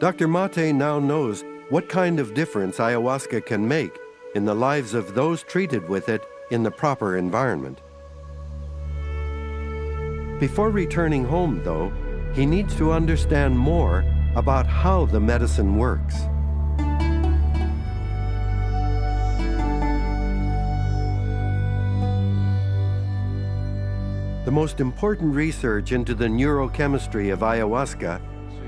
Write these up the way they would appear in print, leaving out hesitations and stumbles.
Dr. Mate now knows what kind of difference ayahuasca can make in the lives of those treated with it in the proper environment. Before returning home, though, he needs to understand more about how the medicine works. The most important research into the neurochemistry of ayahuasca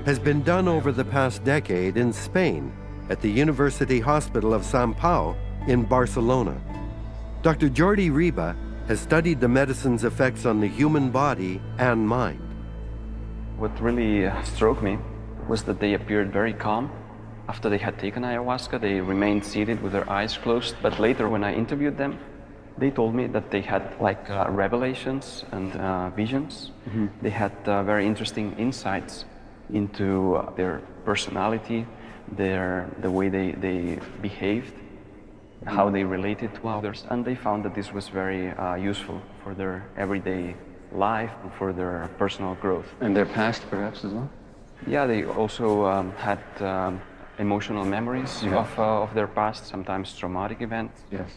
has been done over the past decade in Spain at the University Hospital of São Paulo in Barcelona. Dr. Jordi Riba has studied the medicine's effects on the human body and mind. What really struck me was that they appeared very calm. After they had taken ayahuasca, they remained seated with their eyes closed, but later when I interviewed them, they told me that they had revelations and visions. Mm-hmm. They had very interesting insights into their personality, the way they behaved, how they related to others, and they found that this was very useful for their everyday life and for their personal growth. And their past, perhaps, as well? Yeah, they also had emotional memories of their past, sometimes traumatic events. Yes.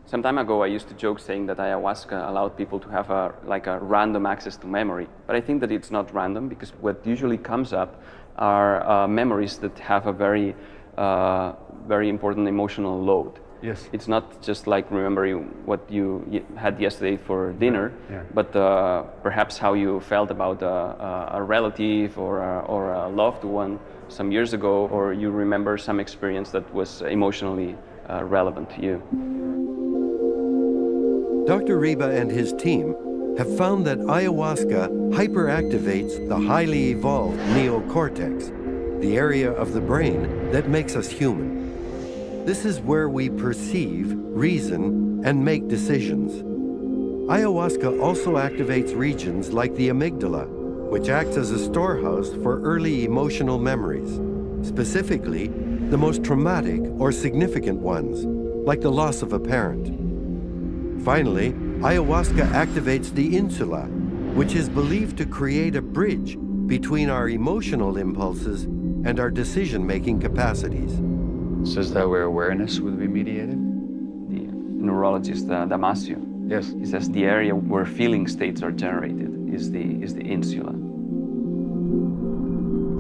Some time ago, I used to joke saying that ayahuasca allowed people to have a random access to memory. But I think that it's not random, because what usually comes up are memories that have a very important emotional load. Yes. It's not just like remembering what you had yesterday for dinner, but perhaps how you felt about a relative or a loved one some years ago, or you remember some experience that was emotionally relevant to you. Dr. Riba and his team have found that ayahuasca hyperactivates the highly evolved neocortex, the area of the brain that makes us human. This is where we perceive, reason, and make decisions. Ayahuasca also activates regions like the amygdala, which acts as a storehouse for early emotional memories, specifically the most traumatic or significant ones, like the loss of a parent. Finally, ayahuasca activates the insula, which is believed to create a bridge between our emotional impulses and our decision-making capacities. So is that where awareness would be mediated? The neurologist Damasio, yes, he says the area where feeling states are generated is the insula.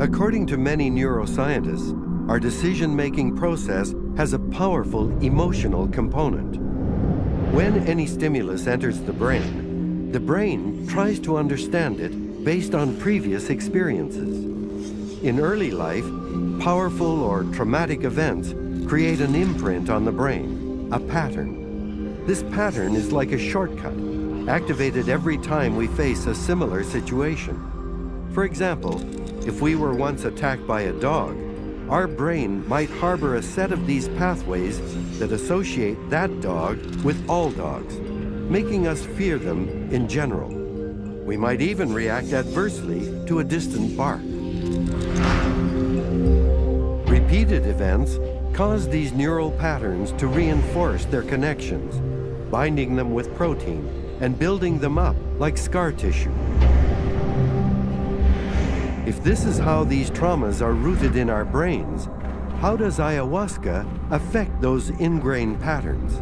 According to many neuroscientists, our decision-making process has a powerful emotional component. When any stimulus enters the brain tries to understand it based on previous experiences. In early life, powerful or traumatic events create an imprint on the brain, a pattern. This pattern is like a shortcut, activated every time we face a similar situation. For example, if we were once attacked by a dog, our brain might harbor a set of these pathways that associate that dog with all dogs, making us fear them in general. We might even react adversely to a distant bark. Repeated events cause these neural patterns to reinforce their connections, binding them with protein and building them up like scar tissue. If this is how these traumas are rooted in our brains, how does ayahuasca affect those ingrained patterns?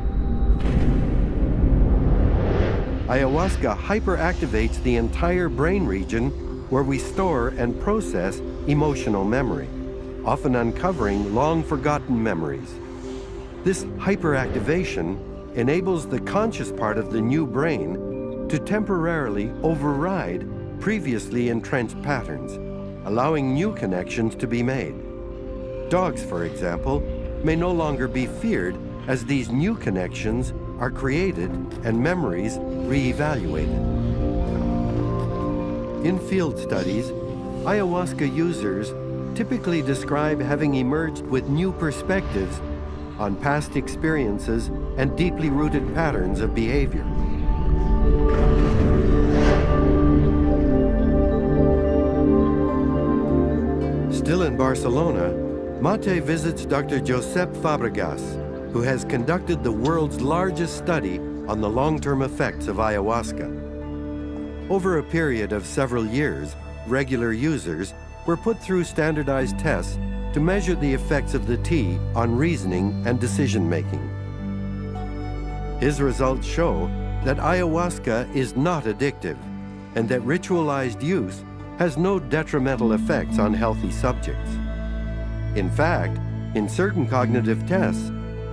Ayahuasca hyperactivates the entire brain region where we store and process emotional memory, often uncovering long-forgotten memories. This hyperactivation enables the conscious part of the new brain to temporarily override previously entrenched patterns, allowing new connections to be made. Dogs, for example, may no longer be feared as these new connections are created and memories re-evaluated. In field studies, ayahuasca users typically describe having emerged with new perspectives on past experiences and deeply rooted patterns of behavior. Still in Barcelona, Mate visits Dr. Josep Fabregas, who has conducted the world's largest study on the long-term effects of ayahuasca. Over a period of several years, regular users were put through standardized tests to measure the effects of the tea on reasoning and decision-making. His results show that ayahuasca is not addictive and that ritualized use has no detrimental effects on healthy subjects. In fact, in certain cognitive tests,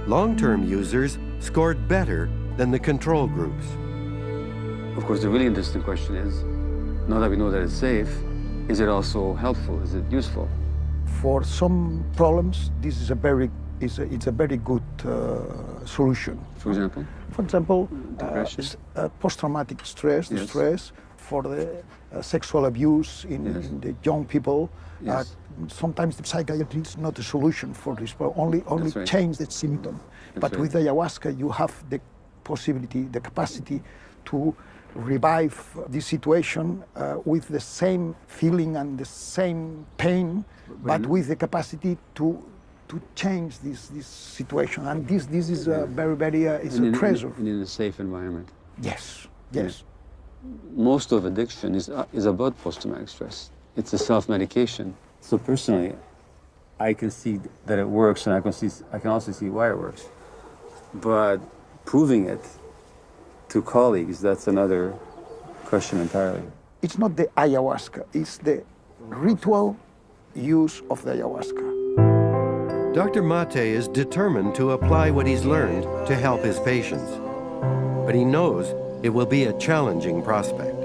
long-term users scored better than the control groups. Of course, the really interesting question is, now that we know that it's safe, is it also helpful? Is it useful? For some problems, this is a very good solution. For example? For example, depression? Post-traumatic stress, Yes. the stress for the sexual abuse in the young people. Yes. Sometimes the psychiatry is not a solution for this, but only right. change the symptom. But right. with ayahuasca, you have the possibility, the capacity to revive the situation with the same feeling and the same pain, but with the capacity to change this situation. And this is a very it's a treasure. And in a safe environment. Yes. Most of addiction is about post-traumatic stress. It's a self-medication. So personally, I can see that it works, and I can also see why it works. But proving it to colleagues, that's another question entirely. It's not the ayahuasca, it's the ritual use of the ayahuasca. Dr. Mate is determined to apply what he's learned to help his patients, but he knows it will be a challenging prospect.